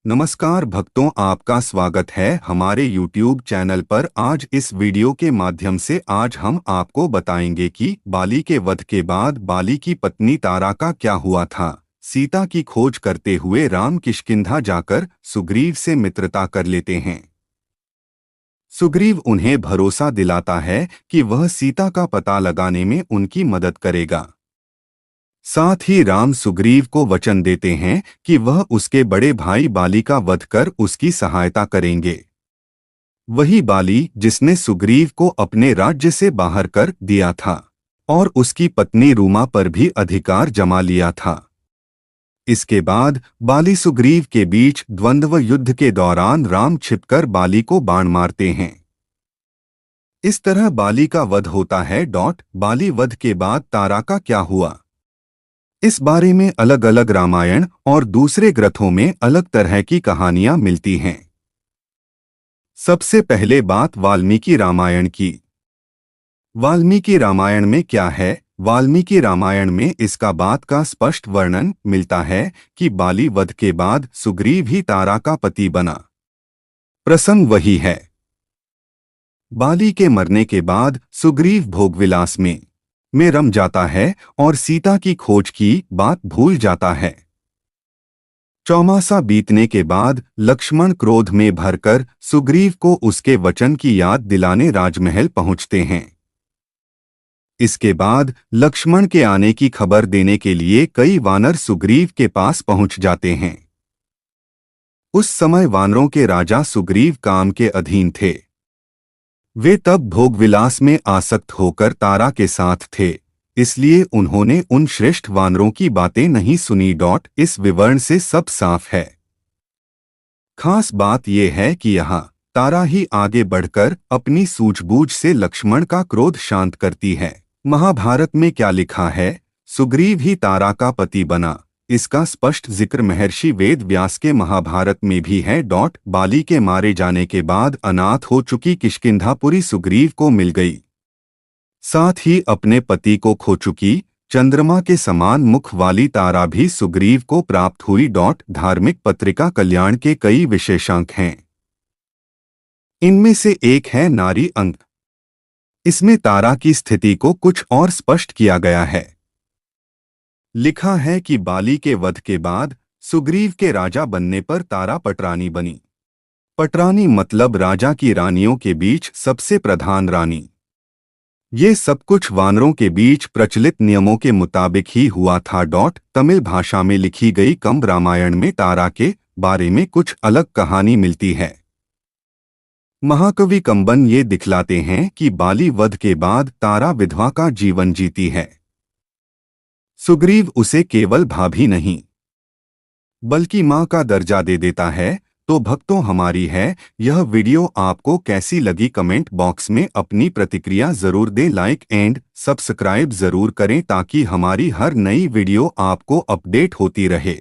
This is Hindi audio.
नमस्कार भक्तों, आपका स्वागत है हमारे YouTube चैनल पर। आज इस वीडियो के माध्यम से आज हम आपको बताएंगे कि बाली के वध के बाद बाली की पत्नी तारा का क्या हुआ था। सीता की खोज करते हुए राम किष्किंधा जाकर सुग्रीव से मित्रता कर लेते हैं। सुग्रीव उन्हें भरोसा दिलाता है कि वह सीता का पता लगाने में उनकी मदद करेगा। साथ ही राम सुग्रीव को वचन देते हैं कि वह उसके बड़े भाई बाली का वध कर उसकी सहायता करेंगे। वही बाली जिसने सुग्रीव को अपने राज्य से बाहर कर दिया था और उसकी पत्नी रूमा पर भी अधिकार जमा लिया था। इसके बाद बाली सुग्रीव के बीच द्वंद्व युद्ध के दौरान राम छिपकर बाली को बाण मारते हैं। इस तरह बाली का वध होता है। बाली वध के बाद तारा का क्या हुआ, इस बारे में अलग अलग रामायण और दूसरे ग्रंथों में अलग तरह की कहानियां मिलती हैं। सबसे पहले बात वाल्मीकि रामायण की। वाल्मीकि रामायण में क्या है? वाल्मीकि रामायण में इसका बात का स्पष्ट वर्णन मिलता है कि बाली वध के बाद सुग्रीव ही तारा का पति बना। प्रसंग वही है। बाली के मरने के बाद सुग्रीव भोगविलास में रम जाता है और सीता की खोज की बात भूल जाता है। चौमासा बीतने के बाद लक्ष्मण क्रोध में भरकर सुग्रीव को उसके वचन की याद दिलाने राजमहल पहुंचते हैं। इसके बाद लक्ष्मण के आने की खबर देने के लिए कई वानर सुग्रीव के पास पहुंच जाते हैं। उस समय वानरों के राजा सुग्रीव काम के अधीन थे। वे तब भोगविलास में आसक्त होकर तारा के साथ थे, इसलिए उन्होंने उन श्रेष्ठ वानरों की बातें नहीं सुनी। इस विवरण से सब साफ है। खास बात यह है कि यहाँ तारा ही आगे बढ़कर अपनी सूझबूझ से लक्ष्मण का क्रोध शांत करती है। महाभारत में क्या लिखा है? सुग्रीव ही तारा का पति बना। इसका स्पष्ट जिक्र महर्षि वेद व्यास के महाभारत में भी है। बाली के मारे जाने के बाद अनाथ हो चुकी किष्किंधापुरी सुग्रीव को मिल गई। साथ ही अपने पति को खो चुकी चंद्रमा के समान मुख वाली तारा भी सुग्रीव को प्राप्त हुई। धार्मिक पत्रिका कल्याण के कई विशेषांक हैं। इनमें से एक है नारी अंक। इसमें तारा की स्थिति को कुछ और स्पष्ट किया गया है। लिखा है कि बाली के वध के बाद सुग्रीव के राजा बनने पर तारा पटरानी बनी। पटरानी मतलब राजा की रानियों के बीच सबसे प्रधान रानी। ये सब कुछ वानरों के बीच प्रचलित नियमों के मुताबिक ही हुआ था। तमिल भाषा में लिखी गई कंब रामायण में तारा के बारे में कुछ अलग कहानी मिलती है। महाकवि कंबन ये दिखलाते हैं कि बाली वध के बाद तारा विधवा का जीवन जीती है। सुग्रीव उसे केवल भाभी नहीं बल्कि मां का दर्जा दे देता है। तो भक्तों, हमारी है यह वीडियो आपको कैसी लगी कमेंट बॉक्स में अपनी प्रतिक्रिया जरूर दें। लाइक एंड सब्सक्राइब जरूर करें ताकि हमारी हर नई वीडियो आपको अपडेट होती रहे।